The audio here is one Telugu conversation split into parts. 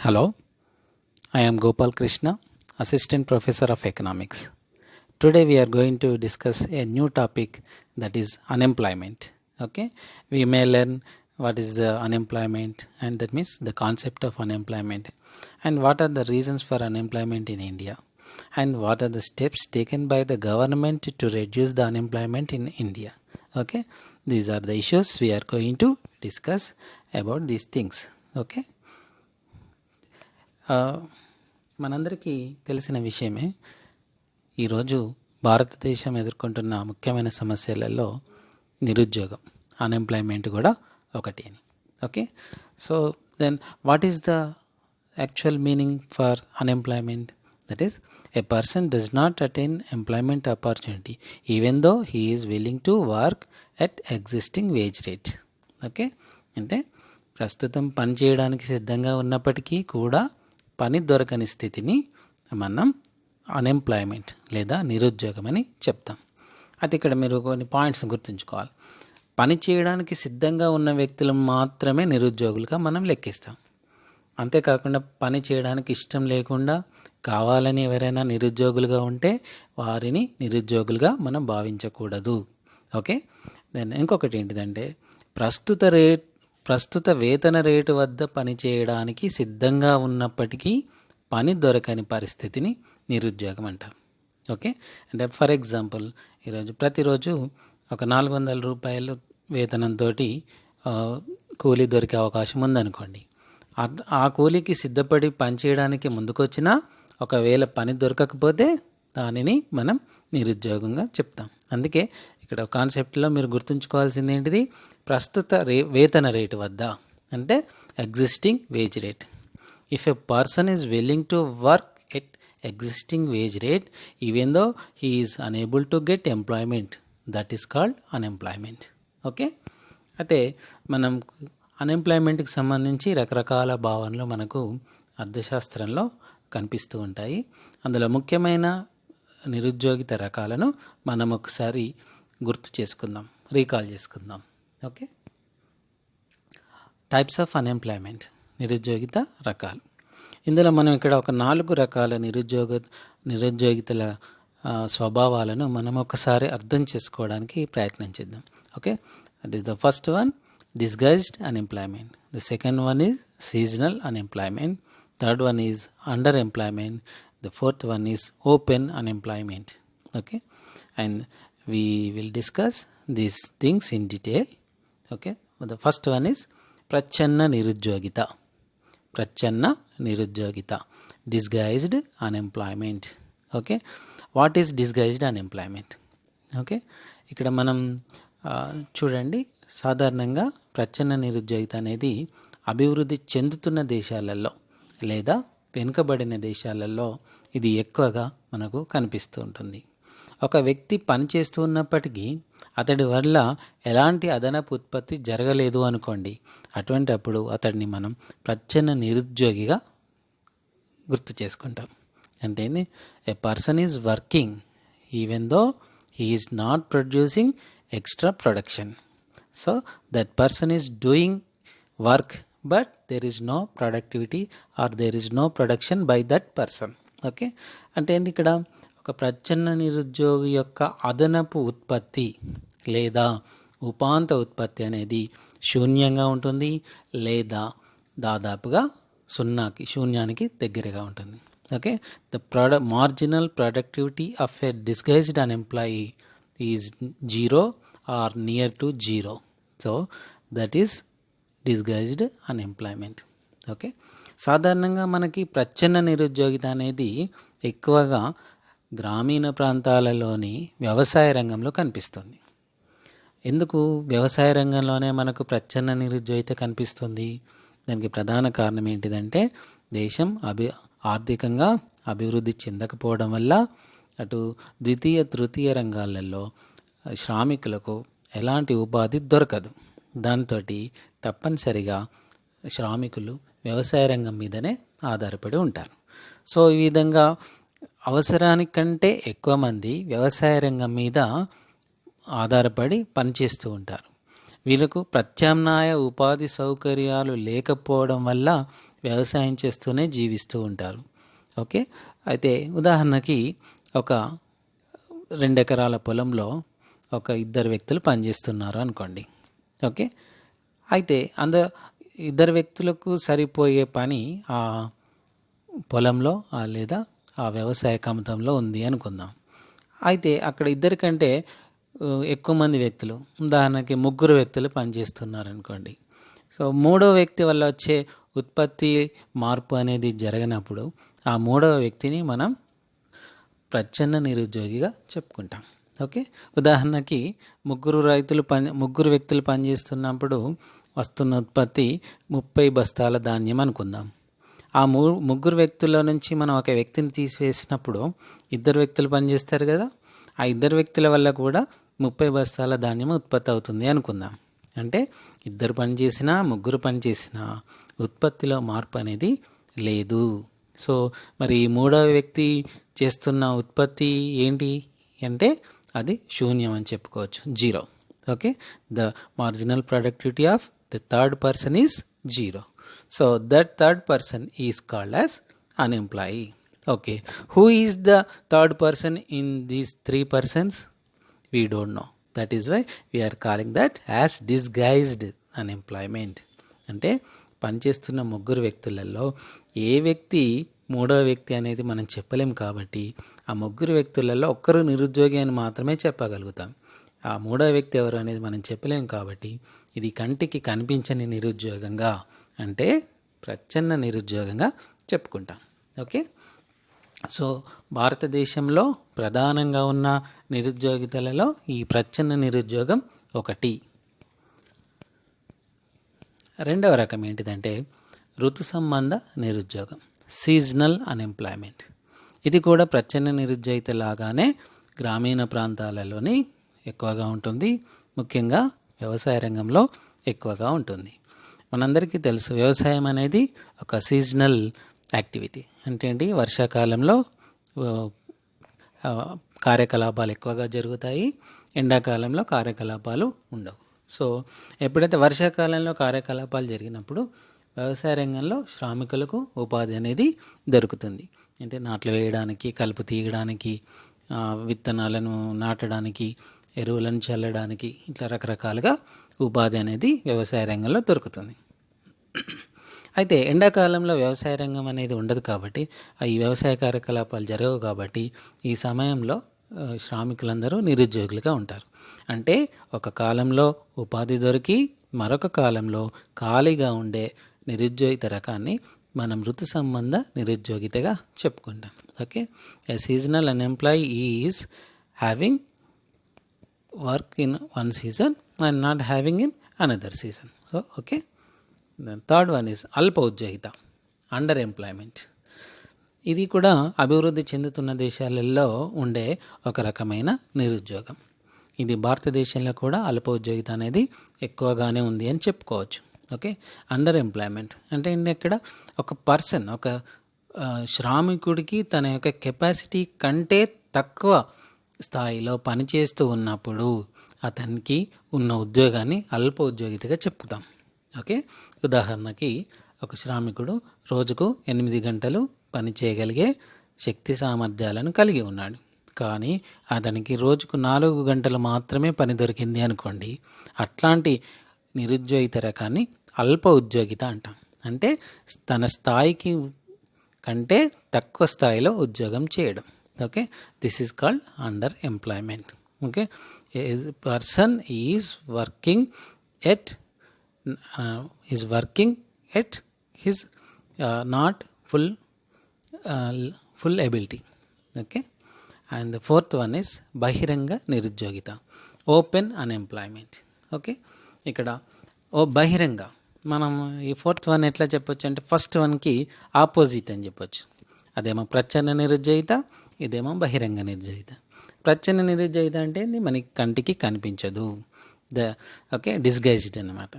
Hello, I am Gopal Krishna, Assistant Professor of Economics. Today we are going to discuss a new topic, that is unemployment. Okay, we may learn what is the unemployment, and that means the concept of unemployment, and what are the reasons for unemployment in India, and what are the steps taken by the government to reduce the unemployment in India. Okay, these are the issues we are going to discuss about these things. Okay. మనందరికీ తెలిసిన విషయమే, ఈరోజు భారతదేశం ఎదుర్కొంటున్న ముఖ్యమైన సమస్యలలో నిరుద్యోగం, అన్ఎంప్లాయ్మెంట్ కూడా ఒకటి అని. Okay, so then what is the actual meaning for unemployment? That is a person does not attain employment opportunity even though he is willing to work at existing wage rate. Okay, అంటే ప్రస్తుతం పని చేయడానికి సిద్ధంగా ఉన్నప్పటికీ కూడా పని దొరకని స్థితిని మనం అన్ఎంప్లాయ్మెంట్ లేదా నిరుద్యోగం అని చెప్తాం. అయితే ఇక్కడ మీరు కొన్ని పాయింట్స్ గుర్తుంచుకోవాలి. పని చేయడానికి సిద్ధంగా ఉన్న వ్యక్తులు మాత్రమే నిరుద్యోగులుగా మనం లెక్కిస్తాం. అంతేకాకుండా పని చేయడానికి ఇష్టం లేకుండా కావాలని ఎవరైనా నిరుద్యోగులుగా ఉంటే వారిని నిరుద్యోగులుగా మనం భావించకూడదు. ఓకే, దెన్ ఇంకొకటి ఏంటిదంటే ప్రస్తుత వేతన రేటు వద్ద పని చేయడానికి సిద్ధంగా ఉన్నప్పటికీ పని దొరకని పరిస్థితిని నిరుద్యోగం అంటాం. ఓకే, అంటే ఫర్ ఎగ్జాంపుల్ ప్రతిరోజు ఒక 400 రూపాయలు వేతనంతో కూలీ దొరికే అవకాశం ఉందనుకోండి. ఆ కూలీకి సిద్ధపడి పని చేయడానికి ముందుకొచ్చినా ఒకవేళ పని దొరకకపోతే దానిని మనం నిరుద్యోగంగా చెప్తాం. అందుకే ఇక్కడ కాన్సెప్ట్లో మీరు గుర్తుంచుకోవాల్సింది ఏంటిది? ప్రస్తుత వేతన రేటు వద్ద, అంటే existing wage rate. If a person is willing to work at existing wage rate even though he is unable to get employment, that is called unemployment. Okay, అయితే మనం అన్ఎంప్లాయ్మెంట్కి సంబంధించి రకరకాల భావనలు మనకు అర్థశాస్త్రంలో కనిపిస్తూ ఉంటాయి. అందులో ముఖ్యమైన నిరుద్యోగిత రకాలను మనం ఒకసారి గుర్తు చేసుకుందాం, రీకాల్ చేసుకుందాం. ఓకే, టైప్స్ ఆఫ్ అన్ఎంప్లాయ్మెంట్, నిరుద్యోగిత రకాలు. ఇందులో మనం ఇక్కడ ఒక 4 రకాల నిరుద్యోగితల స్వభావాలను మనం ఒకసారి అర్థం చేసుకోవడానికి ప్రయత్నం చేద్దాం. Okay, that is the first one, disguised unemployment. The second one is seasonal unemployment. Third one is under employment. The fourth one is open unemployment. Okay, and we will discuss these things in detail. Okay, the first one is prachanna nirudjogita, disguised unemployment. Okay, what is disguised unemployment? Okay, ఇక్కడ మనం చూడండి, సాధారణంగా ప్రచ్ఛన్న నిరుద్యోగిత అనేది అభివృద్ధి చెందుతున్న దేశాలలో లేదా వెనుకబడిన దేశాలలో ఇది ఎక్కువగా మనకు కనిపిస్తూ ఉంటుంది. ఒక వ్యక్తి పనిచేస్తూ ఉన్నప్పటికీ అతడి వల్ల ఎలాంటి అదనపు ఉత్పత్తి జరగలేదు అనుకోండి, అటువంటప్పుడు అతడిని మనం ప్రచ్ఛన్న నిరుద్యోగిగా గుర్తు చేసుకుంటాం. అంటే a person is working even though he is not producing extra production. So that person is doing work but there is no productivity or there is no production by that person. Okay, అంటే ఏంటి, ఇక్కడ ఒక ప్రచ్ఛన్న నిరుద్యోగి యొక్క అదనపు ఉత్పత్తి లేదా ఉపాంత ఉత్పత్తి అనేది శూన్యంగా ఉంటుంది లేదా దాదాపుగా శూన్యానికి దగ్గరగా ఉంటుంది. Okay, the marginal productivity of a disguised unemployee is 0 or near to 0. So that is disguised unemployment. Okay, సాధారణంగా మనకి ప్రచ్ఛన్న నిరుద్యోగిత అనేది ఎక్కువగా గ్రామీణ ప్రాంతాలలోని వ్యవసాయ రంగంలో కనిపిస్తుంది. ఎందుకు వ్యవసాయ రంగంలోనే మనకు ప్రచ్ఛన్న నిరుద్యోగిత కనిపిస్తుంది? దానికి ప్రధాన కారణం ఏంటిదంటే, దేశం ఆర్థికంగా అభివృద్ధి చెందకపోవడం వల్ల అటు ద్వితీయ తృతీయ రంగాలలో శ్రామికులకు ఎలాంటి ఉపాధి దొరకదు. దాంతో తప్పనిసరిగా శ్రామికులు వ్యవసాయ రంగం మీదనే ఆధారపడి ఉంటారు. సో ఈ విధంగా అవసరానికంటే ఎక్కువ మంది వ్యవసాయ రంగం మీద ఆధారపడి పనిచేస్తూ ఉంటారు. వీళ్ళకు ప్రత్యామ్నాయ ఉపాధి సౌకర్యాలు లేకపోవడం వల్ల వ్యవసాయం చేస్తూనే జీవిస్తూ ఉంటారు. ఓకే, అయితే ఉదాహరణకి ఒక 2 ఎకరాల పొలంలో ఒక ఇద్దరు వ్యక్తులు పనిచేస్తున్నారు అనుకోండి. ఓకే, అయితే ఇద్దరు వ్యక్తులకు సరిపోయే పని ఆ పొలంలో లేదా ఆ వ్యవసాయ కమతంలో ఉంది అనుకుందాం. అయితే అక్కడ ఇద్దరికంటే ఎక్కువ మంది వ్యక్తులు, ఉదాహరణకి 3 వ్యక్తులు పనిచేస్తున్నారు అనుకోండి. సో 3వ వ్యక్తి వల్ల వచ్చే ఉత్పత్తి మార్పు అనేది జరగనప్పుడు ఆ 3వ వ్యక్తిని మనం ప్రచ్ఛన్న నిరుద్యోగిగా చెప్పుకుంటాం. ఓకే, ఉదాహరణకి 3 వ్యక్తులు పనిచేస్తున్నప్పుడు వస్తున్న ఉత్పత్తి 30 బస్తాల ధాన్యం అనుకుందాం. ఆ 3 వ్యక్తుల్లో నుంచి మనం ఒక వ్యక్తిని తీసివేసినప్పుడు 2 వ్యక్తులు పనిచేస్తారు కదా, ఆ 2 వ్యక్తుల వల్ల కూడా 30 బస్తాల ధాన్యం ఉత్పత్తి అవుతుంది అనుకుందాం. అంటే 2 పనిచేసినా 3 పనిచేసినా ఉత్పత్తిలో మార్పు అనేది లేదు. సో మరి 3వ వ్యక్తి చేస్తున్న ఉత్పత్తి ఏంటి అంటే అది శూన్యం అని చెప్పుకోవచ్చు, 0. Okay, the marginal productivity of the third person is 0. So that third person is called as an employee. Okay, who is the third person in these 3 persons? We don't know. That is why we are calling that as disguised unemployment. అంటే పనిచేస్తున్న 3 వ్యక్తులలో ఏ వ్యక్తి 3వ వ్యక్తి అనేది మనం చెప్పలేం కాబట్టి ఆ 3 వ్యక్తులలో ఒక్కరు నిరుద్యోగి అని మాత్రమే చెప్పగలుగుతాం. ఆ 3వ వ్యక్తి ఎవరు అనేది మనం చెప్పలేం కాబట్టి ఇది కంటికి కనిపించని నిరుద్యోగంగా అంటే ప్రచ్ఛన్న నిరుద్యోగంగా చెప్పుకుంటాం. ఓకే, సో భారతదేశంలో ప్రధానంగా ఉన్న నిరుద్యోగితలలో ఈ ప్రచ్ఛన్న నిరుద్యోగం ఒకటి. రెండవ రకం ఏంటిదంటే ఋతు సంబంధ నిరుద్యోగం, సీజనల్ అన్ఎంప్లాయ్మెంట్. ఇది కూడా ప్రచ్ఛన్న నిరుద్యోగిత లాగానే గ్రామీణ ప్రాంతాలలోని ఎక్కువగా ఉంటుంది, ముఖ్యంగా వ్యవసాయ రంగంలో ఎక్కువగా ఉంటుంది. మనందరికీ తెలుసు వ్యవసాయం అనేది ఒక సీజనల్ యాక్టివిటీ. అంటే ఏంటి, వర్షాకాలంలో కార్యకలాపాలు ఎక్కువగా జరుగుతాయి, ఎండాకాలంలో కార్యకలాపాలు ఉండవు. సో ఎప్పుడైతే వర్షాకాలంలో కార్యకలాపాలు జరిగినప్పుడు వ్యవసాయ రంగంలో శ్రామికులకు ఉపాధి అనేది దొరుకుతుంది. అంటే నాట్లు వేయడానికి, కలుపు తీయడానికి, విత్తనాలను నాటడానికి, ఎరువులను చల్లడానికి, ఇట్లా రకరకాలుగా ఉపాధి అనేది వ్యవసాయ రంగంలో దొరుకుతుంది. అయితే ఎండాకాలంలో వ్యవసాయ రంగం అనేది ఉండదు కాబట్టి ఈ వ్యవసాయ కార్యకలాపాలు జరగవు కాబట్టి ఈ సమయంలో శ్రామికులందరూ నిరుద్యోగులుగా ఉంటారు. అంటే ఒక కాలంలో ఉపాధి దొరికి మరొక కాలంలో ఖాళీగా ఉండే నిరుద్యోగిత రకాన్ని మనం ఋతు సంబంధ నిరుద్యోగితగా చెప్పుకుంటాం. Okay, A seasonal అన్ఎంప్లాయీ is having work in one season and not having in another season. So okay, the third one is అల్ప ఉద్యోగిత, అండర్ ఎంప్లాయ్మెంట్. ఇది కూడా అభివృద్ధి చెందుతున్న దేశాలలో ఉండే ఒక రకమైన నిరుద్యోగం. ఇది భారతదేశంలో కూడా అల్ప ఉద్యోగిత అనేది ఎక్కువగానే ఉంది అని చెప్పుకోవచ్చు. ఓకే, అండర్ ఎంప్లాయ్మెంట్ అంటే ఏంటి, ఇక్కడ ఒక పర్సన్, ఒక శ్రామికుడికి తన యొక్క కెపాసిటీ కంటే తక్కువ స్థాయిలో పనిచేస్తూ ఉన్నప్పుడు అతనికి ఉన్న ఉద్యోగాన్ని అల్ప ఉద్యోగితగా చెప్పుతాం. ఓకే, ఉదాహరణకి ఒక శ్రామికుడు రోజుకు 8 గంటలు పని చేయగలిగే శక్తి సామర్థ్యాలను కలిగి ఉన్నాడు, కానీ అతనికి రోజుకు 4 గంటలు మాత్రమే పని దొరికింది అనుకోండి. అట్లాంటి నిరుద్యోగిత రకాన్ని అల్ప ఉద్యోగిత అంటాం. అంటే తన స్థాయికి కంటే తక్కువ స్థాయిలో ఉద్యోగం చేయడం. Okay, this is called under employment. Okay, a person is working at his not full ability. Okay, and the fourth one is bahiranga nirudyogita, open unemployment. Okay, ఇక్కడ బహిరంగ మనం ఈ ఫోర్త్ వన్ ఎట్లా చెప్పొచ్చు అంటే ఫస్ట్ వన్కి ఆపోజిట్ అని చెప్పొచ్చు. అదేమో ప్రచ్ఛన్న నిరుద్యోగిత, ఇదేమో బహిరంగ నిరుద్యోగిత. ప్రచ్ఛన్న నిరుద్యోగిత అంటే మనకి కంటికి కనిపించదు, డిస్గైజ్డ్ అన్నమాట.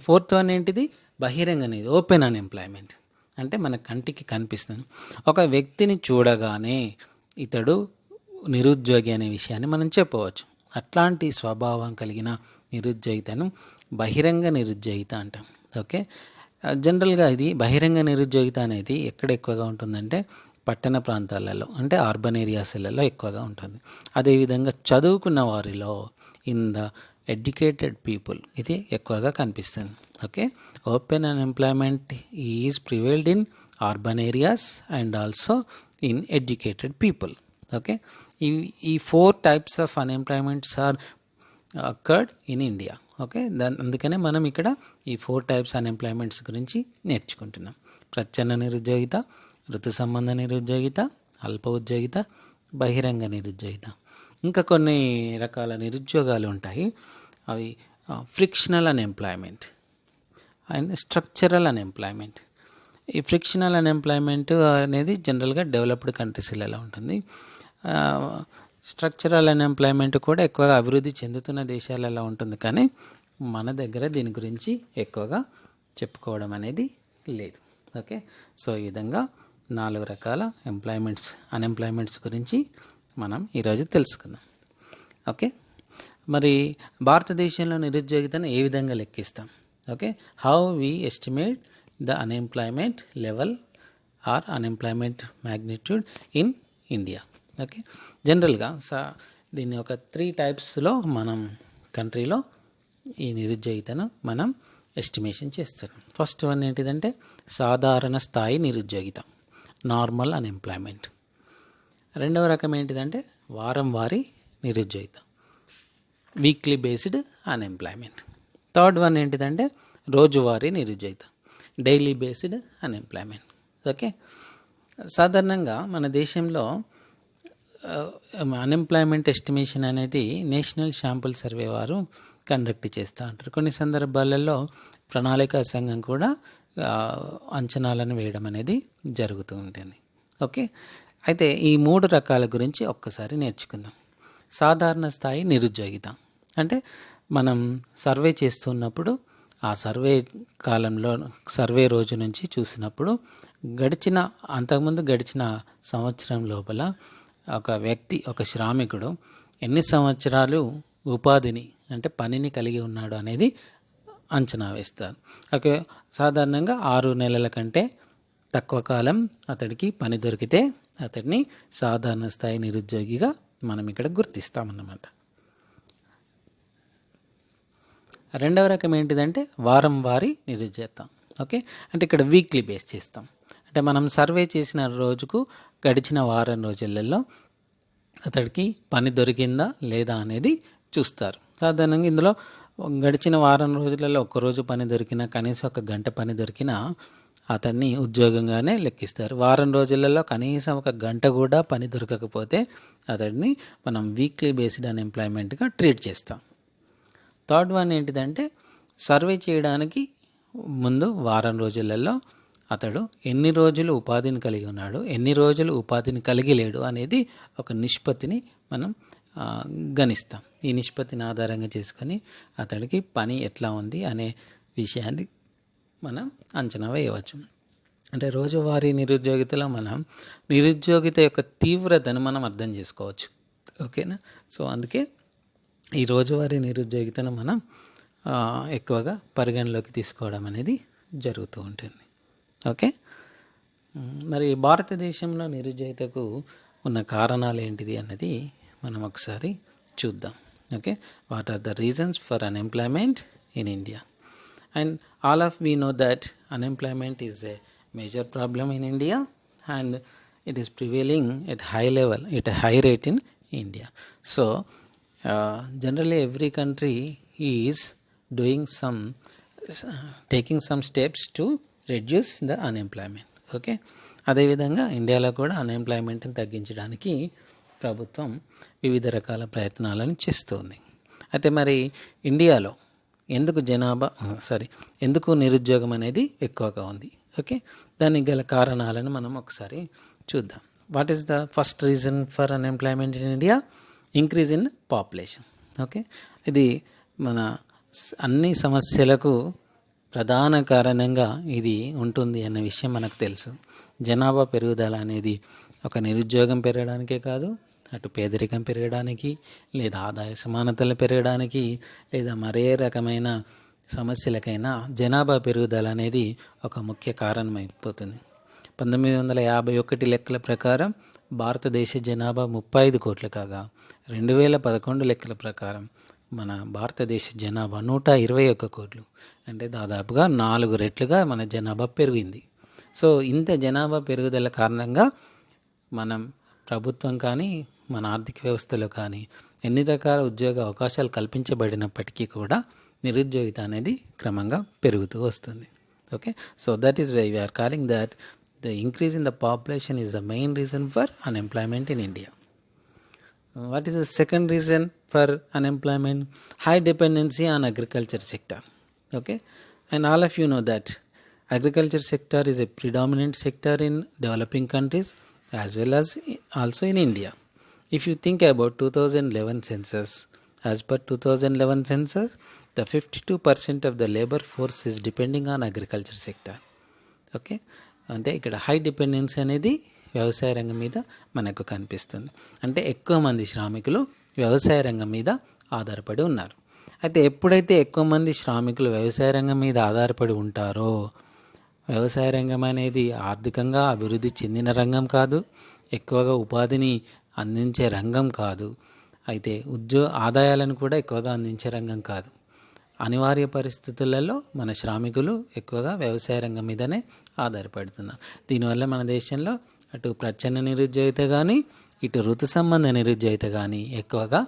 ఫోర్త్ వన్ ఏంటిది, బహిరంగ అనేది ఓపెన్ అన్ఎంప్లాయ్మెంట్, అంటే మన కంటికి కనిపిస్తుంది. ఒక వ్యక్తిని చూడగానే ఇతడు నిరుద్యోగి అనే విషయాన్ని మనం చెప్పవచ్చు. అట్లాంటి స్వభావం కలిగిన నిరుద్యోగితను బహిరంగ నిరుద్యోగిత అంటాం. ఓకే, జనరల్గా ఇది బహిరంగ నిరుద్యోగిత అనేది ఎక్కడ ఎక్కువగా ఉంటుందంటే పట్టణ ప్రాంతాలలో, అంటే అర్బన్ ఏరియాస్లలో ఎక్కువగా ఉంటుంది. అదేవిధంగా చదువుకున్న వారిలో ఇన్ ద ఎడ్యుకేటెడ్ పీపుల్ ఇది ఎక్కువగా కనిపిస్తుంది. Okay, open unemployment is prevailed in urban areas and also in educated people. Okay, ఈ 4 types of unemployments are occurred in India. Okay, అందుకనే మనం ఇక్కడ ఈ 4 types అన్ఎంప్లాయ్మెంట్స్ గురించి నేర్చుకుంటున్నాం. ప్రచ్ఛన్న నిరుద్యోగిత, ఋతు సంబంధ నిరుద్యోగిత, అల్ప ఉద్యోగిత, బహిరంగ నిరుద్యోగిత. ఇంకా కొన్ని రకాల నిరుద్యోగాలు ఉంటాయి. అవి frictional unemployment and structural unemployment. ఈ ఫ్రిక్షనల్ అన్ఎంప్లాయ్మెంట్ అనేది జనరల్గా డెవలప్డ్ కంట్రీస్లలో ఉంటుంది. స్ట్రక్చరల్ అన్ఎంప్లాయ్మెంట్ కూడా ఎక్కువగా అభివృద్ధి చెందుతున్న దేశాలలో ఉంటుంది, కానీ మన దగ్గర దీని గురించి ఎక్కువగా చెప్పుకోవడం అనేది లేదు. ఓకే, సో ఈ విధంగా 4 రకాల అన్ఎంప్లాయ్మెంట్స్ గురించి మనం ఈరోజు తెలుసుకుందాం. ఓకే, మరి భారతదేశంలో నిరుద్యోగితను ఏ విధంగా లెక్కిస్తాం? Okay, how we estimate the unemployment level or unemployment magnitude in India. Okay, జనరల్గా దీన్ని ఒక 3 typesలో మనం కంట్రీలో ఈ నిరుద్యోగితను మనం ఎస్టిమేషన్ చేస్తాం. ఫస్ట్ వన్ ఏంటిదంటే సాధారణ స్థాయి నిరుద్యోగిత, నార్మల్ అన్ఎంప్లాయ్మెంట్. రెండవ రకం ఏంటిదంటే వారం వారీ నిరుద్యోగిత, weekly based unemployment. Third one ఏంటిదంటే రోజువారీ నిరుద్యోగిత, డైలీ బేస్డ్ అన్ఎంప్లాయ్మెంట్. ఓకే, సాధారణంగా మన దేశంలో అన్ఎంప్లాయ్మెంట్ ఎస్టిమేషన్ అనేది నేషనల్ శాంపుల్ సర్వే వారు కండక్ట్ చేస్తూ ఉంటారు. కొన్ని సందర్భాలలో ప్రణాళికా సంఘం కూడా అంచనాలను వేయడం అనేది జరుగుతూ ఉంటుంది. ఓకే, అయితే ఈ 3 రకాల గురించి ఒక్కసారి నేర్చుకుందాం. సాధారణ స్థాయి నిరుద్యోగిత అంటే మనం సర్వే చేస్తున్నప్పుడు ఆ సర్వే రోజు నుంచి చూసినప్పుడు అంతకుముందు గడిచిన సంవత్సరం లోపల ఒక వ్యక్తి, ఒక శ్రామికుడు ఎన్ని సంవత్సరాలు ఉపాధిని అంటే పనిని కలిగి ఉన్నాడు అనేది అంచనా వేస్తారు. ఓకే, సాధారణంగా 6 నెలల కంటే తక్కువ కాలం అతడికి పని దొరికితే అతడిని సాధారణ స్థాయి నిరుద్యోగిగా మనం ఇక్కడ గుర్తిస్తామన్నమాట. రెండవ రకం ఏంటిదంటే వారం వారీ నిరుద్యోగిత. ఓకే, అంటే ఇక్కడ వీక్లీ బేస్ చేస్తాం. అంటే మనం సర్వే చేసిన రోజుకు గడిచిన వారం రోజులలో అతడికి పని దొరికిందా లేదా అనేది చూస్తారు. సాధారణంగా ఇందులో గడిచిన వారం రోజులలో ఒక్కరోజు పని దొరికినా, కనీసం 1 గంట పని దొరికినా అతన్ని ఉద్యోగంగానే లెక్కిస్తారు. వారం రోజులలో కనీసం 1 గంట కూడా పని దొరకకపోతే అతడిని మనం వీక్లీ బేస్డ్ అన్ఎంప్లాయ్మెంట్గా ట్రీట్ చేస్తాం. థర్డ్ వన్ ఏంటిదంటే సర్వే చేయడానికి ముందు వారం రోజులలో అతడు ఎన్ని రోజులు ఉపాధిని కలిగి ఉన్నాడు, ఎన్ని రోజులు ఉపాధిని కలిగి లేడు అనేది ఒక నిష్పత్తిని మనం గణిస్తాం. ఈ నిష్పత్తిని ఆధారంగా చేసుకొని అతడికి పని ఎట్లా ఉంది అనే విషయాన్ని మనం అంచనా వేయవచ్చు. అంటే రోజువారీ నిరుద్యోగితలో మనం నిరుద్యోగిత యొక్క తీవ్రతను మనం అర్థం చేసుకోవచ్చు. ఓకేనా, సో అందుకే ఈ రోజువారీ నిరుద్యోగితను మనం ఎక్కువగా పరిగణలోకి తీసుకోవడం అనేది జరుగుతూ ఉంటుంది. ఓకే, మరి భారతదేశంలో నిరుద్యోగితకు ఉన్న కారణాలు ఏంటిది అన్నది మనం ఒకసారి చూద్దాం. Okay, what are the reasons for unemployment in India? And all of we know that unemployment is a major problem in India and it is prevailing at high level, at a high rate in India. So generally every country is taking some steps to reduce the unemployment. Okay, అదేవిధంగా ఇండియాలో కూడా అన్ఎంప్లాయ్మెంట్ని తగ్గించడానికి ప్రభుత్వం వివిధ రకాల ప్రయత్నాలను చేస్తుంది. అయితే మరి ఇండియాలో ఎందుకు నిరుద్యోగం అనేది ఎక్కువగా ఉంది? ఓకే, దానికి గల కారణాలను మనం ఒకసారి చూద్దాం. What is the first reason for unemployment in India? Increase in population. Okay, ఇది మన అన్ని సమస్యలకు ప్రధాన కారణంగా ఇది ఉంటుంది అన్న విషయం మనకు తెలుసు. జనాభా పెరుగుదల అనేది ఒక నిరుద్యోగం పెరగడానికే కాదు, అటు పేదరికం పెరగడానికి, లేదా ఆదాయ సమానతలు పెరగడానికి, లేదా మరే రకమైన సమస్యలకైనా జనాభా పెరుగుదల అనేది ఒక ముఖ్య కారణమైపోతుంది. 1951 లెక్కల ప్రకారం భారతదేశ జనాభా 35 కోట్లు కాగా 2011 లెక్కల ప్రకారం మన భారతదేశ జనాభా 121 కోట్లు, అంటే దాదాపుగా 4 రెట్లుగా మన జనాభా పెరిగింది. సో ఇంత జనాభా పెరుగుదల కారణంగా మనం ప్రభుత్వం కానీ మన ఆర్థిక వ్యవస్థలో కానీ ఎన్ని రకాల ఉద్యోగ అవకాశాలు కల్పించబడినప్పటికీ కూడా నిరుద్యోగిత అనేది క్రమంగా పెరుగుతూ వస్తుంది. Okay, so that is why we are calling that the increase in the population is the main reason for unemployment in India. What is the second reason for unemployment? High dependency on agriculture sector. Okay, and all of you know that agriculture sector is a predominant sector in developing countries as well as also in India. If you think about 2011 census, as per 2011 census, the 52% of the labor force is depending on agriculture sector. Okay, అంటే ఇక్కడ హై డిపెండెన్సీ అనేది వ్యవసాయ రంగం మీద మనకు కనిపిస్తుంది. అంటే ఎక్కువ మంది శ్రామికులు వ్యవసాయ రంగం మీద ఆధారపడి ఉన్నారు. అయితే ఎప్పుడైతే ఎక్కువ మంది శ్రామికులు వ్యవసాయ రంగం మీద ఆధారపడి ఉంటారో, వ్యవసాయ రంగం అనేది ఆర్థికంగా అభివృద్ధి చెందిన రంగం కాదు, ఎక్కువగా ఉపాధిని అందించే రంగం కాదు, అయితే ఆదాయాలను కూడా ఎక్కువగా అందించే రంగం కాదు. అనివార్య పరిస్థితులలో మన శ్రామికులు ఎక్కువగా వ్యవసాయ రంగం మీదనే ఆధారపడుతున్నారు. దీనివల్ల మన దేశంలో అటు ప్రచ్ఛన్న నిరుద్యోగిత కానీ ఇటు ఋతు సంబంధ నిరుద్యోగిత కానీ ఎక్కువగా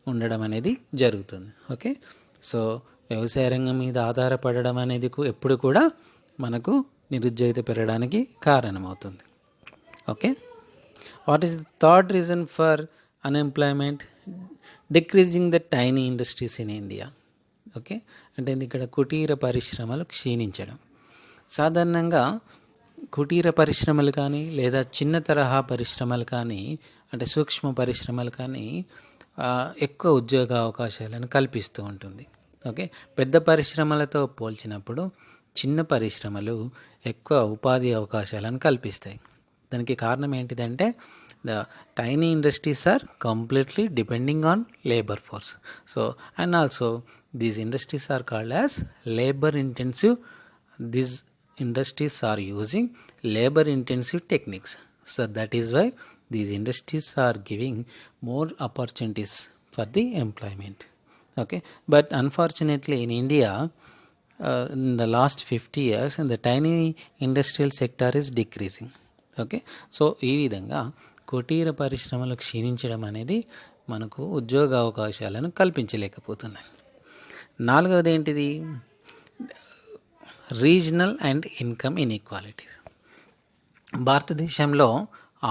ఉండడం అనేది జరుగుతుంది. ఓకే, సో వ్యవసాయ రంగం మీద ఆధారపడడం అనేది ఎప్పుడు కూడా మనకు నిరుద్యోగిత పెరగడానికి కారణమవుతుంది. Okay, what is the third reason for unemployment? Decreasing the tiny industries in India. Okay, అంటే ఇక్కడ కుటీర పరిశ్రమలు క్షీణించడం. సాధారణంగా కుటీర పరిశ్రమలు కానీ లేదా చిన్న తరహా పరిశ్రమలు కానీ అంటే సూక్ష్మ పరిశ్రమలు కానీ ఎక్కువ ఉద్యోగ అవకాశాలను కల్పిస్తూ ఉంటుంది. ఓకే, పెద్ద పరిశ్రమలతో పోల్చినప్పుడు చిన్న పరిశ్రమలు ఎక్కువ ఉపాధి అవకాశాలను కల్పిస్తాయి. దానికి కారణం ఏంటిదంటే the tiny industries are completely depending on labor force. So and also these industries are called as labor intensive. These industries are using labor intensive techniques. So that is why these industries are giving more opportunities for the employment. Okay, but unfortunately in India in the last 50 years and the tiny industrial sector is decreasing. Okay, so ఈ విధంగా కుటీర పరిశ్రమలు క్షీణించడం అనేది మనకు ఉద్యోగ అవకాశాలను కల్పించలేకపోతున్నాయి. నాలుగవది ఏంటిది? Regional and income inequalities. భారతదేశంలో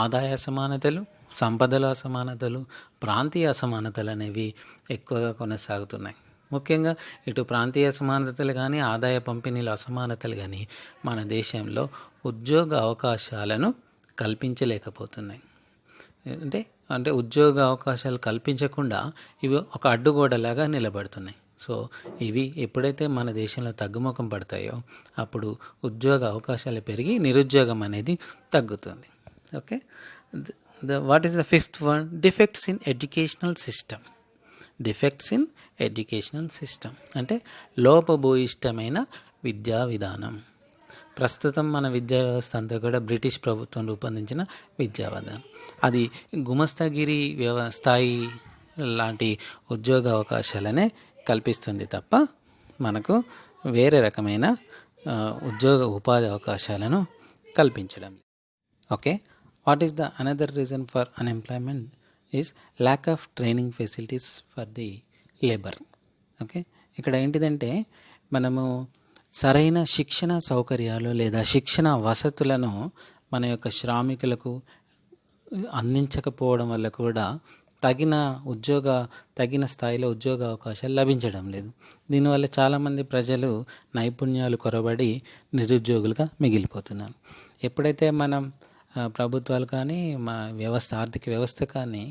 ఆదాయ అసమానతలు, సంపదల అసమానతలు, ప్రాంతీయ అసమానతలు అనేవి ఎక్కువగా కొనసాగుతున్నాయి. ముఖ్యంగా ఇటు ప్రాంతీయ అసమానతలు కానీ ఆదాయ పంపిణీల అసమానతలు కానీ మన దేశంలో ఉద్యోగ అవకాశాలను కల్పించలేకపోతున్నాయి. అంటే ఉద్యోగ అవకాశాలు కల్పించకుండా ఇవి ఒక అడ్డుగోడలాగా నిలబడుతున్నాయి. సో ఇవి ఎప్పుడైతే మన దేశంలో తగ్గుముఖం పడతాయో అప్పుడు ఉద్యోగ అవకాశాలు పెరిగి నిరుద్యోగం అనేది తగ్గుతుంది. Okay, what is the fifth one? Defects in educational system. Defects in educational system అంటే లోపభూయిష్టమైన విద్యా విధానం. ప్రస్తుతం మన విద్యా వ్యవస్థ అంతా కూడా బ్రిటిష్ ప్రభుత్వం రూపొందించిన విద్యా విధానం. అది గుమస్తాగిరి స్థాయి లాంటి ఉద్యోగ అవకాశాలనే కల్పిస్తుంది తప్ప మనకు వేరే రకమైన ఉపాధి అవకాశాలను కల్పించడం. Okay, what is the another reason for unemployment is lack of training facilities for the labour. Okay, ఇక్కడ ఏంటిదంటే మనము సరైన శిక్షణ సౌకర్యాలు లేదా శిక్షణ వసతులను మన యొక్క శ్రామికులకు అందించకపోవడం వల్ల కూడా తగిన స్థాయిలో ఉద్యోగ అవకాశాలు లభించడం లేదు. దీనివల్ల చాలామంది ప్రజలు నైపుణ్యాలు కొరబడి నిరుద్యోగులుగా మిగిలిపోతున్నారు. ఎప్పుడైతే మనం ప్రభుత్వాలు కానీ మా ఆర్థిక వ్యవస్థ కానీ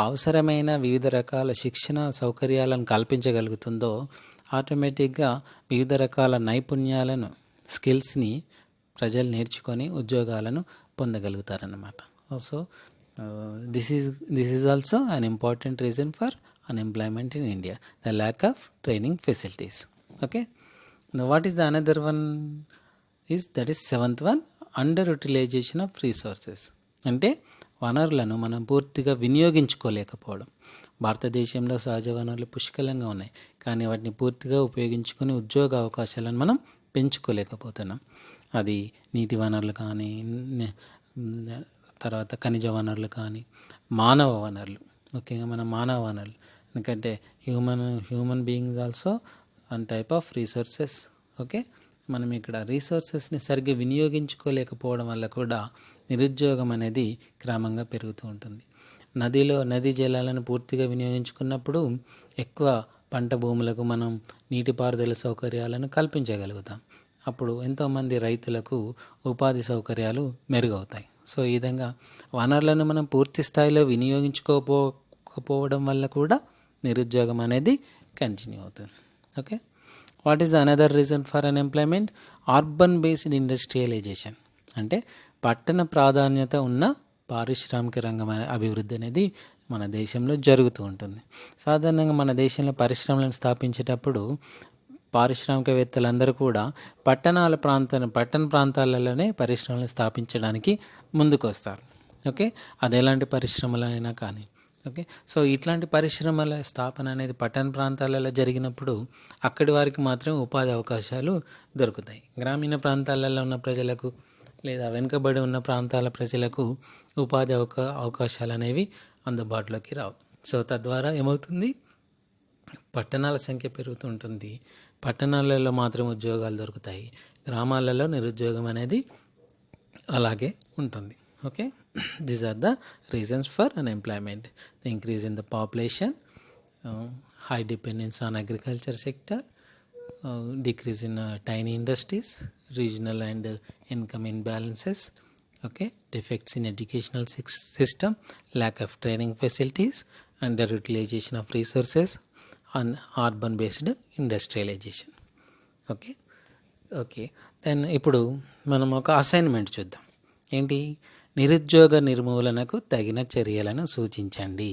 అవసరమైన వివిధ రకాల శిక్షణ సౌకర్యాలను కల్పించగలుగుతుందో ఆటోమేటిక్గా వివిధ రకాల నైపుణ్యాలను స్కిల్స్ని ప్రజలు నేర్చుకొని ఉద్యోగాలను పొందగలుగుతారన్నమాట. So this is also an important reason for unemployment in India, the lack of training facilities. Okay. What is the another one that is seventh one, under utilization of resources. అంటే వనరులను మనం పూర్తిగా వినియోగించుకోలేకపోవడం. భారతదేశంలో సహజ వనరులు పుష్కలంగా ఉన్నాయి, కానీ వాటిని పూర్తిగా ఉపయోగించుకొని ఉద్యోగ అవకాశాలను మనం పెంచుకోలేకపోతున్నాం. అది నీటి వనరులు కానీ, తర్వాత ఖనిజ వనరులు కానీ, మానవ వనరులు, ముఖ్యంగా మన మానవ వనరులు. ఎందుకంటే human beings also one type of resources. Okay, మనం ఇక్కడ రీసోర్సెస్ని సరిగ్గా వినియోగించుకోలేకపోవడం వల్ల కూడా నిరుద్యోగం అనేది క్రమంగా పెరుగుతూ ఉంటుంది. నదీ జలాలను పూర్తిగా వినియోగించుకున్నప్పుడు ఎక్కువ పంట భూములకు మనం నీటిపారుదల సౌకర్యాలను కల్పించగలుగుతాం. అప్పుడు ఎంతోమంది రైతులకు ఉపాధి సౌకర్యాలు మెరుగవుతాయి. సో ఈ విధంగా వనరులను మనం పూర్తి స్థాయిలో వినియోగించుకోకపోవడం వల్ల కూడా నిరుద్యోగం అనేది కంటిన్యూ అవుతుంది. Okay, what is the another reason for unemployment? Urban based industrialisation. అంటే పట్టణ ప్రాధాన్యత ఉన్న పారిశ్రామిక రంగం అభివృద్ధి అనేది మన దేశంలో జరుగుతూ ఉంటుంది. సాధారణంగా మన దేశంలో పరిశ్రమలను స్థాపించేటప్పుడు పారిశ్రామికవేత్తలందరూ కూడా పట్టణ ప్రాంతాలలోనే పరిశ్రమలను స్థాపించడానికి ముందుకు వస్తారు. ఓకే, అది ఎలాంటి పరిశ్రమలైనా కానీ. ఓకే, సో ఇట్లాంటి పరిశ్రమల స్థాపన అనేది పట్టణ ప్రాంతాలలో జరిగినప్పుడు అక్కడి వారికి మాత్రమే ఉపాధి అవకాశాలు దొరుకుతాయి. గ్రామీణ ప్రాంతాలలో ఉన్న ప్రజలకు లేదా వెనుకబడి ఉన్న ప్రాంతాల ప్రజలకు ఉపాధి అవకాశాలు అనేవి అందుబాటులోకి రావు. సో తద్వారా ఏమవుతుంది, పట్టణాల సంఖ్య పెరుగుతుంటుంది, పట్టణాలలో మాత్రం ఉద్యోగాలు దొరుకుతాయి, గ్రామాలలో నిరుద్యోగం అనేది అలాగే ఉంటుంది. Okay, these are the reasons for unemployment. The increase in the population, high dependence on agriculture sector, decrease in tiny industries, regional and income imbalances, okay, defects in educational system, lack of training facilities, underutilization of resources, and urban based industrialization. Okay then ఇప్పుడు మనం ఒక అసైన్మెంట్ చూద్దాం. ఏంటి? నిరుద్యోగ నిర్మూలనకు తగిన చర్యలను సూచించండి.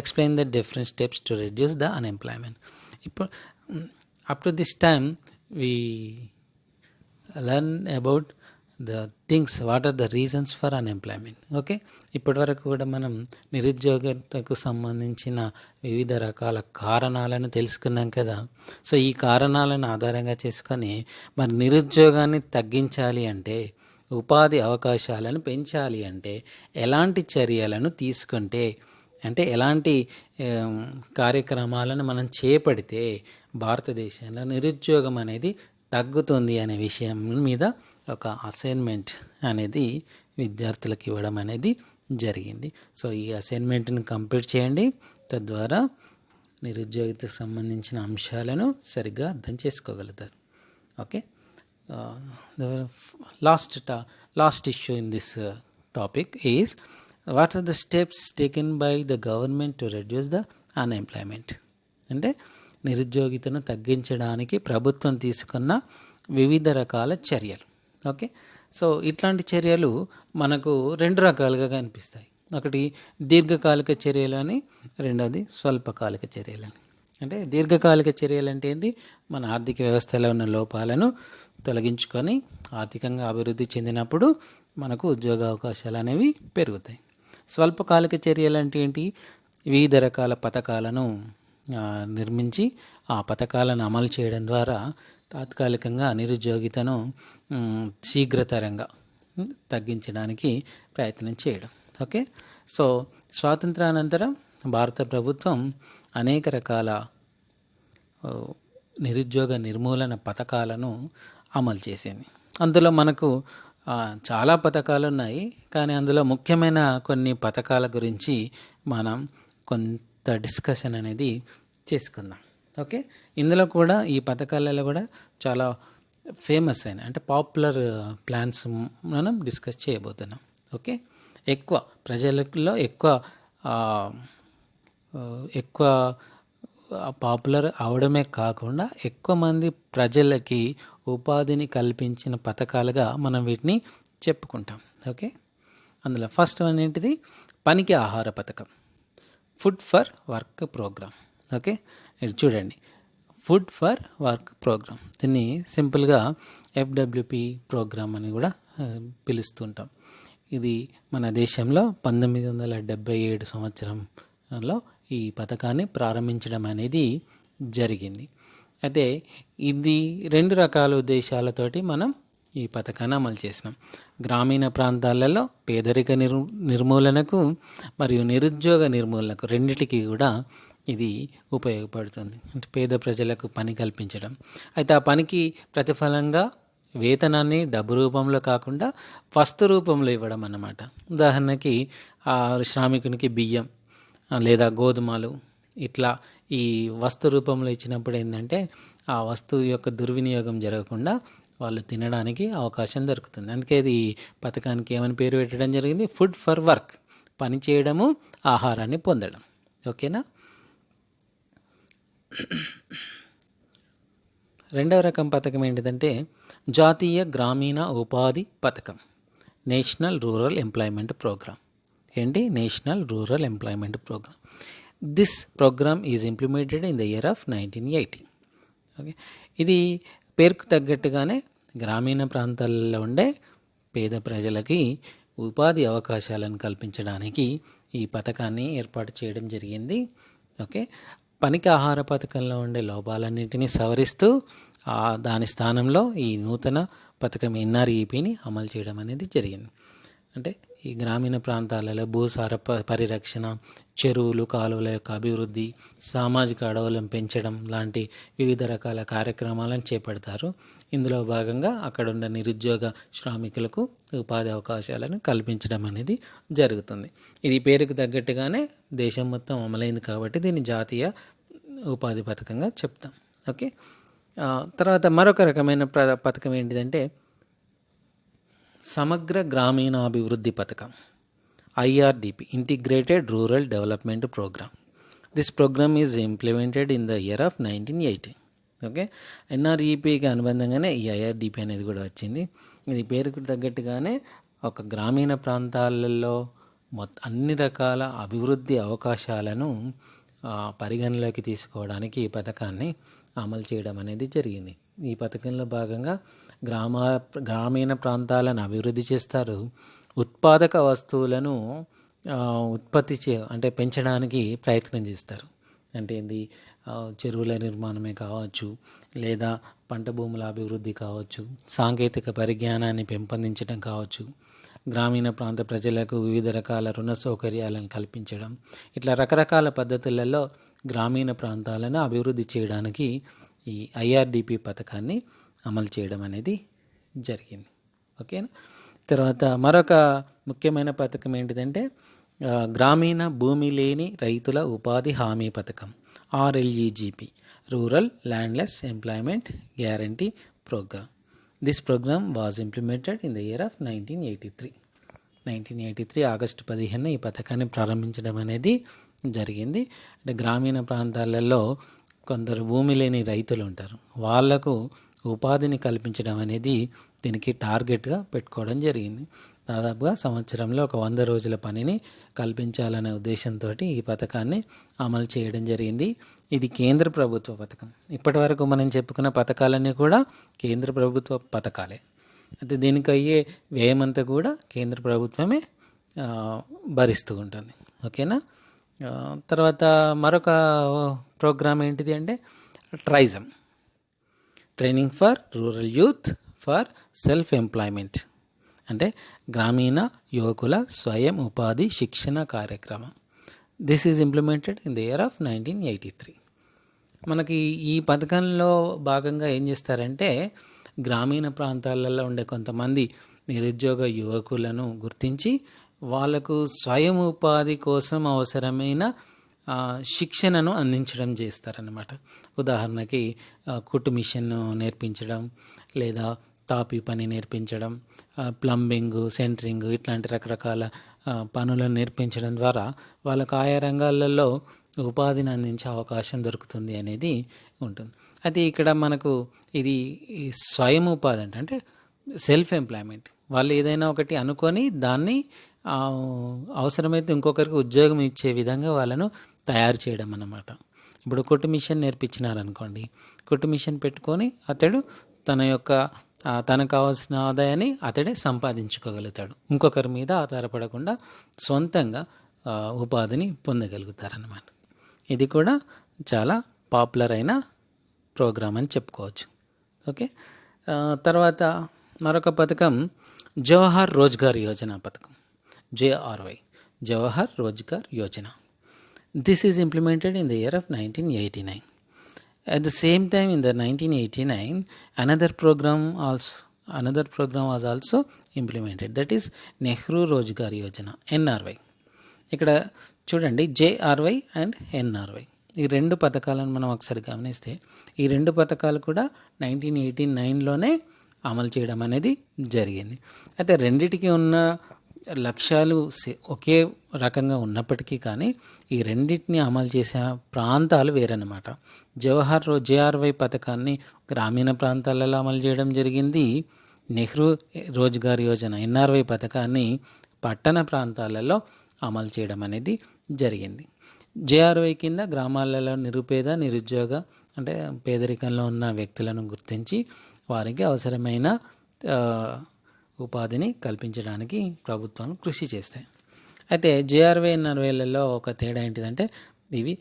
Explain the different steps to reduce the unemployment. ఇప్పుడు up to this time we learn about the things, what are the reasons for unemployment. Okay, ఇప్పటి వరకు కూడా మనం నిరుద్యోగతకు సంబంధించిన వివిధ రకాల కారణాలను తెలుసుకున్నాం కదా. సో ఈ కారణాలను ఆధారంగా చేసుకొని మరి నిరుద్యోగాన్ని తగ్గించాలి అంటే, ఉపాధి అవకాశాలను పెంచాలి అంటే ఎలాంటి చర్యలను తీసుకుంటే, అంటే ఎలాంటి కార్యక్రమాలను మనం చేపడితే భారతదేశంలో నిరుద్యోగం అనేది తగ్గుతుంది అనే విషయం మీద ఒక అసైన్మెంట్ అనేది విద్యార్థులకు ఇవ్వడం అనేది జరిగింది. సో ఈ అసైన్మెంట్ని కంప్లీట్ చేయండి. తద్వారా నిరుద్యోగితకు సంబంధించిన అంశాలను సరిగ్గా అర్థం చేసుకోగలుగుతారు. Okay, last issue in this topic is what are the steps taken by the government to reduce the unemployment. అంటే నిరుద్యోగితను తగ్గించడానికి ప్రభుత్వం తీసుకున్న వివిధ రకాల చర్యలు. ఓకే, సో ఇట్లాంటి చర్యలు మనకు రెండు రకాలుగా కనిపిస్తాయి. ఒకటి దీర్ఘకాలిక చర్యలు అని, రెండవది స్వల్పకాలిక చర్యలు అని. అంటే దీర్ఘకాలిక చర్యలు అంటే ఏంటి? మన ఆర్థిక వ్యవస్థలో ఉన్న లోపాలను తొలగించుకొని ఆర్థికంగా అభివృద్ధి చెందినప్పుడు మనకు ఉద్యోగ అవకాశాలు అనేవి పెరుగుతాయి. స్వల్పకాలిక చర్యలు అంటే ఏంటి? వివిధ రకాల పథకాలను నిర్మించి ఆ పథకాలను అమలు చేయడం ద్వారా తాత్కాలికంగా నిరుద్యోగితను శీఘ్రతరంగా తగ్గించడానికి ప్రయత్నం చేయడం. ఓకే, సో స్వాతంత్రానంతరం భారత ప్రభుత్వం అనేక రకాల నిరుద్యోగ నిర్మూలన పథకాలను అమలు చేసింది. అందులో మనకు చాలా పథకాలు ఉన్నాయి, కానీ అందులో ముఖ్యమైన కొన్ని పథకాల గురించి మనం కొంత డిస్కషన్ అనేది చేసుకుందాం. ఓకే, ఇందులో కూడా ఈ పథకాలలో కూడా చాలా ఫేమస్ అయిన, అంటే పాపులర్ ప్లాన్స్ మనం డిస్కస్ చేయబోతున్నాం. ఓకే, ఎక్కువ ప్రజలలో ఎక్కువ పాపులర్ అవడమే కాకుండా ఎక్కువ మంది ప్రజలకి ఉపాధిని కల్పించిన పథకాలుగా మనం వీటిని చెప్పుకుంటాం. ఓకే, అందులో ఫస్ట్ వన్ ఏంటిది? పనికి ఆహార పథకం, food for work programme. Okay, ఇది చూడండి, ఫుడ్ ఫర్ వర్క్ ప్రోగ్రామ్. దీన్ని సింపుల్గా FWP ప్రోగ్రామ్ అని కూడా పిలుస్తుంటాం. ఇది మన దేశంలో 1977 సంవత్సరంలో ఈ పథకాన్ని ప్రారంభించడం అనేది జరిగింది. అయితే ఇది 2 రకాల ఉద్దేశాలతోటి మనం ఈ పథకాన్ని అమలు చేసినాం. గ్రామీణ ప్రాంతాలలో పేదరిక నిర్మూలనకు మరియు నిరుద్యోగ నిర్మూలనకు రెండిటికి కూడా ఇది ఉపయోగపడుతుంది. అంటే పేద ప్రజలకు పని కల్పించడం. అయితే ఆ పనికి ప్రతిఫలంగా వేతనాన్ని డబ్బు రూపంలో కాకుండా వస్తు రూపంలో ఇవ్వడం అన్నమాట. ఉదాహరణకి ఆ శ్రామికునికి బియ్యం లేదా గోధుమలు ఇట్లా ఈ వస్తు రూపంలో ఇచ్చినప్పుడు ఏంటంటే ఆ వస్తువు యొక్క దుర్వినియోగం జరగకుండా వాళ్ళు తినడానికి అవకాశం దొరుకుతుంది. అందుకే ఇది పథకానికి ఏమని పేరు పెట్టడం జరిగింది? ఫుడ్ ఫర్ వర్క్, పని చేయడము, ఆహారాన్ని పొందడం. ఓకేనా? రెండవ రకం పథకం ఏంటిదంటే జాతీయ గ్రామీణ ఉపాధి పథకం, నేషనల్ రూరల్ ఎంప్లాయ్మెంట్ ప్రోగ్రామ్. ఏంటి? National rural employment programme. This programme is implemented in the year of 1980. Okay, ఇది పేరుకు తగ్గట్టుగానే గ్రామీణ ప్రాంతాలలో ఉండే పేద ప్రజలకి ఉపాధి అవకాశాలను కల్పించడానికి ఈ పథకాన్ని ఏర్పాటు చేయడం జరిగింది. ఓకే, పనికి ఆహార పథకంలో ఉండే లోపాలన్నింటినీ సవరిస్తూ దాని స్థానంలో ఈ నూతన పథకం NREPని అమలు చేయడం అనేది జరిగింది. అంటే ఈ గ్రామీణ ప్రాంతాలలో భూసార పరిరక్షణ, చెరువులు, కాలువల యొక్క అభివృద్ధి, సామాజిక అడవులను పెంచడం లాంటి వివిధ రకాల కార్యక్రమాలను చేపడతారు. ఇందులో భాగంగా అక్కడ ఉన్న నిరుద్యోగ శ్రామికులకు ఉపాధి అవకాశాలను కల్పించడం అనేది జరుగుతుంది. ఇది పేరుకు తగ్గట్టుగానే దేశం మొత్తం అమలైంది కాబట్టి దీన్ని జాతీయ ఉపాధి పథకంగా చెప్తాం. ఓకే, తర్వాత మరొక రకమైన పథకం ఏంటిదంటే సమగ్ర గ్రామీణాభివృద్ధి పథకం, IRDP, integrated rural development programme. This programme is implemented in the year of 1980. Okay, NREPకి అనుబంధంగానే ఈ IRDP అనేది కూడా వచ్చింది. ఇది పేరుకు తగ్గట్టుగానే ఒక గ్రామీణ ప్రాంతాలలో అన్ని రకాల అభివృద్ధి అవకాశాలను పరిగణలోకి తీసుకోవడానికి ఈ పథకాన్ని అమలు చేయడం అనేది జరిగింది. ఈ పథకంలో భాగంగా గ్రామీణ ప్రాంతాలను అభివృద్ధి చేస్తారు. ఉత్పాదక వస్తువులను ఉత్పత్తి అంటే పెంచడానికి ప్రయత్నం చేస్తారు. అంటే ఇది చెరువుల నిర్మాణమే కావచ్చు, లేదా పంట భూముల అభివృద్ధి కావచ్చు, సాంకేతిక పరిజ్ఞానాన్ని పెంపొందించడం కావచ్చు, గ్రామీణ ప్రాంత ప్రజలకు వివిధ రకాల రుణ సౌకర్యాలను కల్పించడం, ఇట్లా రకరకాల పద్ధతులలో గ్రామీణ ప్రాంతాలను అభివృద్ధి చేయడానికి ఈ IRDP పథకాన్ని అమలు చేయడం అనేది జరిగింది. ఓకేనా? తర్వాత మరొక ముఖ్యమైన పథకం ఏంటిదంటే గ్రామీణ భూమి లేని రైతుల ఉపాధి హామీ పథకం, RLEGP, rural landless employment guarantee programme. This programme was implemented in the year of 1983. August 15 ఈ పథకాన్ని ప్రారంభించడం అనేది జరిగింది. అంటే గ్రామీణ ప్రాంతాలలో కొందరు భూమి లేని రైతులు ఉంటారు, వాళ్లకు ఉపాధిని కల్పించడం అనేది దీనికి టార్గెట్గా పెట్టుకోవడం జరిగింది. దాదాపుగా సంవత్సరంలో ఒక 100 రోజుల పనిని కల్పించాలనే ఉద్దేశంతో ఈ పథకాన్ని అమలు చేయడం జరిగింది. ఇది కేంద్ర ప్రభుత్వ పథకం. ఇప్పటి వరకు మనం చెప్పుకున్న పథకాలన్నీ కూడా కేంద్ర ప్రభుత్వ పథకాలే. అయితే దీనికి అయ్యే వ్యయమంతా కూడా కేంద్ర ప్రభుత్వమే భరిస్తూ ఉంటుంది. ఓకేనా? తర్వాత మరొక ప్రోగ్రామ్ ఏంటిది అంటే TRYSEM, training for rural youth for self employment, అంటే గ్రామీణ యువకుల స్వయం ఉపాధి శిక్షణ కార్యక్రమం. This is implemented in the year of 1983. మనకి ఈ పథకంలో భాగంగా ఏం చేస్తారంటే గ్రామీణ ప్రాంతాలలో ఉండే కొంతమంది నిరుద్యోగ యువకులను గుర్తించి వాళ్లకు స్వయం ఉపాధి కోసం అవసరమైన శిక్షణను అందించడం చేస్తారన్నమాట. ఉదాహరణకి కుట్టు మిషన్ నేర్పించడం, లేదా తాపి పని నేర్పించడం, ప్లంబింగ్, సెంటరింగ్ ఇట్లాంటి రకరకాల పనులను నేర్పించడం ద్వారా వాళ్ళకు ఆయా రంగాలలో ఉపాధిని అందించే అవకాశం దొరుకుతుంది అనేది ఉంటుంది. అయితే ఇక్కడ మనకు ఇది స్వయం ఉపాధి అంటే సెల్ఫ్ ఎంప్లాయ్మెంట్. వాళ్ళు ఏదైనా ఒకటి అనుకొని దాన్ని అవసరమైతే ఇంకొకరికి ఉద్యోగం ఇచ్చే విధంగా వాళ్ళను తయారు చేయడం అన్నమాట. ఇప్పుడు కుట్టు మిషన్ నేర్పించినారనుకోండి, కుట్టు మిషన్ పెట్టుకొని అతడు తనకు కావాల్సిన ఆదాయాన్ని అతడే సంపాదించుకోగలుగుతాడు. ఇంకొకరి మీద ఆధారపడకుండా సొంతంగా ఉపాధిని పొందగలుగుతారన్నమాట. ఇది కూడా చాలా పాపులర్ అయిన ప్రోగ్రామ్ అని చెప్పుకోవచ్చు. ఓకే, తర్వాత మరొక పథకం జవహర్ రోజ్గార్ యోజన పథకం, JRY, Jawahar Rozgar Yojana. This is implemented in the year of 1989. At the same time, in the 1989, another program was also implemented, that is Nehru Rozgar Yojana, NRY. ఇక్కడ చూడండి, JRY అండ్ NRY, ఈ రెండు పథకాలను మనం ఒకసారి గమనిస్తే ఈ రెండు పథకాలు కూడా 1989లోనే అమలు చేయడం అనేది జరిగింది. అయితే రెండిటికి ఉన్న లక్ష్యాలు ఒకే రకంగా ఉన్నప్పటికీ కానీ ఈ రెండింటిని అమలు చేసే ప్రాంతాలు వేరన్నమాట. JRY పథకాన్ని గ్రామీణ ప్రాంతాలలో అమలు చేయడం జరిగింది. నెహ్రూ రోజ్గార్ యోజన NRY పథకాన్ని పట్టణ ప్రాంతాలలో అమలు చేయడం అనేది జరిగింది. JRY కింద గ్రామాలలో నిరుద్యోగ అంటే పేదరికంలో ఉన్న వ్యక్తులను గుర్తించి వారికి అవసరమైన ఉపాధిని కల్పించడానికి ప్రభుత్వాలు కృషి చేస్తాయి. అయితే JRY NRYలలో ఒక తేడా ఏంటిదంటే ఇవి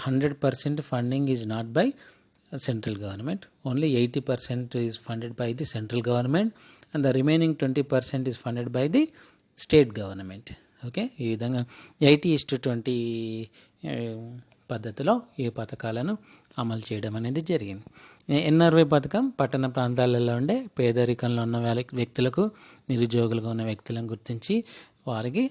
100% funding is not by central government, only 80% is funded by the central government and the remaining 20% is funded by the state government. Okay, ఈ విధంగా 80:20 పద్ధతిలో ఈ పథకాలను అమలు చేయడం అనేది జరిగింది. NRY పథకం పట్టణ ప్రాంతాలలో ఉండే పేదరికంలో ఉన్న వ్యక్తులకు, నిరుద్యోగులుగా ఉన్న వ్యక్తులను గుర్తించి వారికి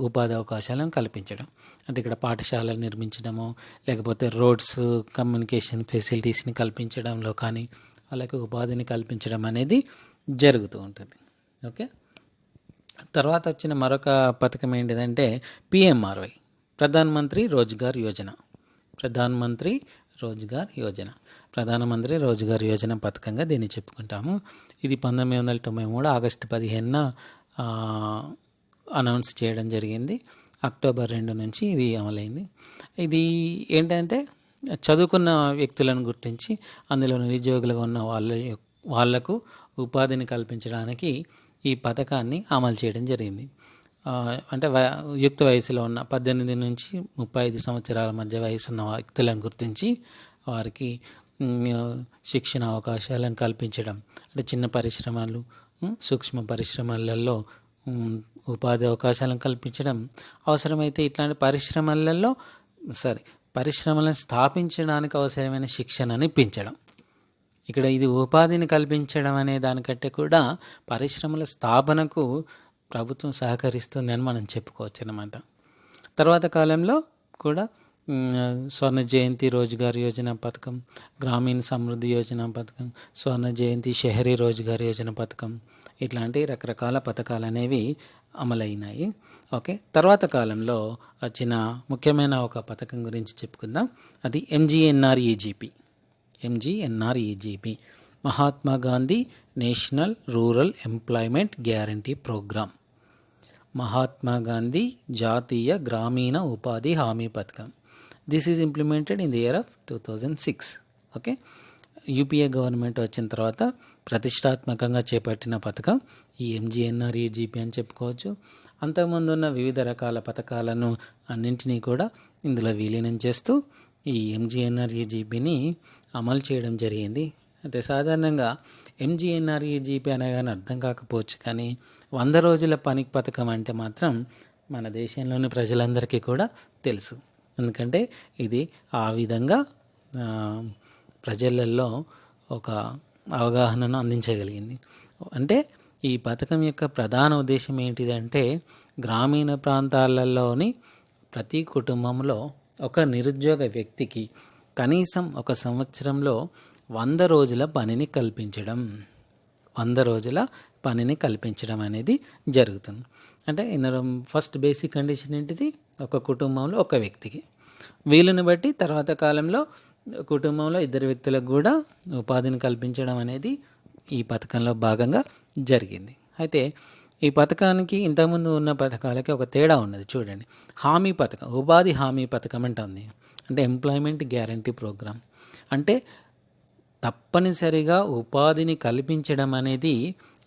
ఉపాధి అవకాశాలను కల్పించడం. అంటే ఇక్కడ పాఠశాలలు నిర్మించడము, లేకపోతే రోడ్స్, కమ్యూనికేషన్ ఫెసిలిటీస్ని కల్పించడంలో కానీ వాళ్ళకి ఉపాధిని కల్పించడం అనేది జరుగుతూ ఉంటుంది. ఓకే, తర్వాత వచ్చిన మరొక పథకం ఏంటిదంటే PMRY, ప్రధానమంత్రి రోజ్గార్ యోజన. ప్రధానమంత్రి రోజ్గార్ యోజన పథకంగా దీన్ని చెప్పుకుంటాము. ఇది 1993 ఆగస్టు 15న అనౌన్స్ చేయడం జరిగింది. అక్టోబర్ 2 నుంచి ఇది అమలైంది. ఇది ఏంటంటే చదువుకున్న వ్యక్తులను గుర్తించి అందులో నిరుద్యోగులుగా ఉన్న వాళ్లకు ఉపాధిని కల్పించడానికి ఈ పథకాన్ని అమలు చేయడం జరిగింది. అంటే యుక్త వయసులో ఉన్న 18 నుంచి 35 సంవత్సరాల మధ్య వయసున్న వ్యక్తులను గుర్తించి వారికి శిక్షణ అవకాశాలను కల్పించడం, అంటే చిన్న పరిశ్రమలు, సూక్ష్మ పరిశ్రమలలో ఉపాధి అవకాశాలను కల్పించడం, అవసరమైతే ఇట్లాంటి పరిశ్రమలను స్థాపించడానికి అవసరమైన శిక్షణను ఇప్పించడం. ఇక్కడ ఇది ఉపాధిని కల్పించడం అనే దానికంటే కూడా పరిశ్రమల స్థాపనకు ప్రభుత్వం సహకరిస్తుంది అని మనం చెప్పుకోవచ్చు అన్నమాట. తర్వాత కాలంలో కూడా స్వర్ణ జయంతి రోజ్గార్ యోజన పథకం, గ్రామీణ సమృద్ధి యోజన పథకం, స్వర్ణ జయంతి షహరీ రోజ్గార్ యోజన పథకం, ఇట్లాంటి రకరకాల పథకాలు అనేవి అమలైనాయి. ఓకే, తర్వాత కాలంలో వచ్చిన ముఖ్యమైన ఒక పథకం గురించి చెప్పుకుందాం. అది MGNREGP, Mahatma Gandhi national rural employment guarantee programme. Mahatma Gandhi జాతీయ గ్రామీణ ఉపాధి హామీ పథకం. This is implemented in the year of 2006. Okay, UPA government వచ్చిన తర్వాత ప్రతిష్టాత్మకంగా చేపట్టిన పథకం ఈ MGNREGP అని చెప్పుకోవచ్చు. అంతకుముందు ఉన్న వివిధ రకాల పథకాలను అన్నింటినీ కూడా ఇందులో విలీనం చేస్తూ ఈ MGNREGPని అమలు చేయడం జరిగింది. అయితే సాధారణంగా MGNREGP అనగానే అర్థం కాకపోవచ్చు, కానీ 100 రోజుల పని పథకం అంటే మాత్రం మన దేశంలోని ప్రజలందరికీ కూడా తెలుసు. ఎందుకంటే ఇది ఆ విధంగా ప్రజలలో ఒక అవగాహనను అందించగలిగింది. అంటే ఈ పథకం యొక్క ప్రధాన ఉద్దేశం ఏంటిదంటే గ్రామీణ ప్రాంతాలలోని ప్రతి కుటుంబంలో ఒక నిరుద్యోగ వ్యక్తికి కనీసం ఒక సంవత్సరంలో 100 రోజుల పనిని కల్పించడం. 100 రోజుల పనిని కల్పించడం అనేది జరుగుతుంది. అంటే ఇందులో ఫస్ట్ బేసిక్ కండిషన్ ఏంటిది? ఒక కుటుంబంలో ఒక వ్యక్తికి. వీలుని బట్టి తర్వాత కాలంలో కుటుంబంలో 2 వ్యక్తులకు కూడా ఉపాధిని కల్పించడం అనేది ఈ పథకంలో భాగంగా జరిగింది. అయితే ఈ పథకానికి ఇంతకుముందు ఉన్న పథకాలకి ఒక తేడా ఉన్నది. చూడండి, హామీ పథకం, ఉపాధి హామీ పథకం అంటే ఉంది. అంటే ఎంప్లాయ్మెంట్ గ్యారంటీ ప్రోగ్రామ్. అంటే తప్పనిసరిగా ఉపాధిని కల్పించడం అనేది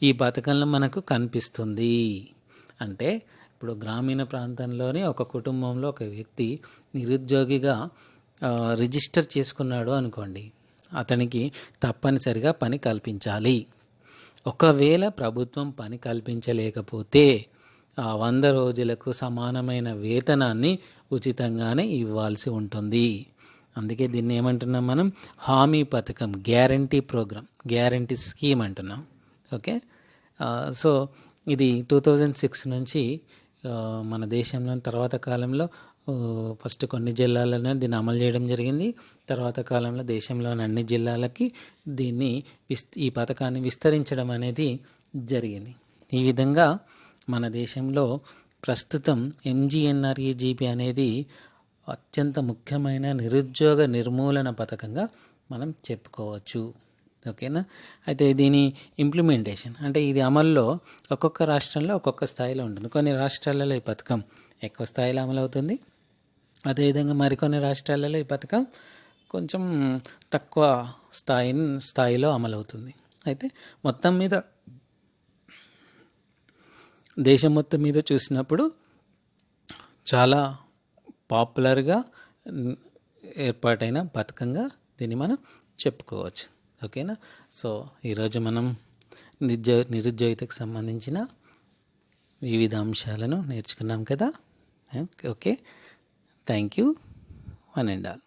ఈ పథకంలో మనకు కనిపిస్తుంది. అంటే ఇప్పుడు గ్రామీణ ప్రాంతంలోని ఒక కుటుంబంలో ఒక వ్యక్తి నిరుద్యోగిగా రిజిస్టర్ చేసుకున్నాడు అనుకోండి, అతనికి తప్పనిసరిగా పని కల్పించాలి. ఒకవేళ ప్రభుత్వం పని కల్పించలేకపోతే 100 రోజులకు సమానమైన వేతనాన్ని ఉచితంగానే ఇవ్వాల్సి ఉంటుంది. అందుకే దీన్ని ఏమంటున్నాం మనం, హామీ పథకం, గ్యారంటీ ప్రోగ్రామ్, గ్యారంటీ స్కీమ్ అంటున్నాం. ఓకే, సో ఇది 2006 నుంచి మన దేశంలోని తర్వాత కాలంలో ఫస్ట్ కొన్ని జిల్లాలలో దీన్ని అమలు చేయడం జరిగింది. తర్వాత కాలంలో దేశంలోని అన్ని జిల్లాలకి ఈ పథకాన్ని విస్తరించడం అనేది జరిగింది. ఈ విధంగా మన దేశంలో ప్రస్తుతం ఎంజీఎన్ఆర్ఈజీపీ అనేది అత్యంత ముఖ్యమైన నిరుద్యోగ నిర్మూలన పథకంగా మనం చెప్పుకోవచ్చు. ఓకేనా. అయితే దీని ఇంప్లిమెంటేషన్ అంటే ఇది అమల్లో ఒక్కొక్క రాష్ట్రంలో ఒక్కొక్క స్థాయిలో ఉంటుంది. కొన్ని రాష్ట్రాలలో ఈ పథకం ఎక్కువ స్థాయిలో అమలవుతుంది. అదేవిధంగా మరికొన్ని రాష్ట్రాలలో ఈ పథకం కొంచెం తక్కువ స్థాయిలో అమలవుతుంది. అయితే మొత్తం మీద దేశం మొత్తం మీద చూసినప్పుడు చాలా పాపులర్గా ఏర్పాటైన పథకంగా దీన్ని మనం చెప్పుకోవచ్చు. ఓకేనా. సో ఈరోజు మనం నిరుద్యోగితకు సంబంధించిన వివిధ అంశాలను నేర్చుకున్నాం కదా. Okay, thank you one and all.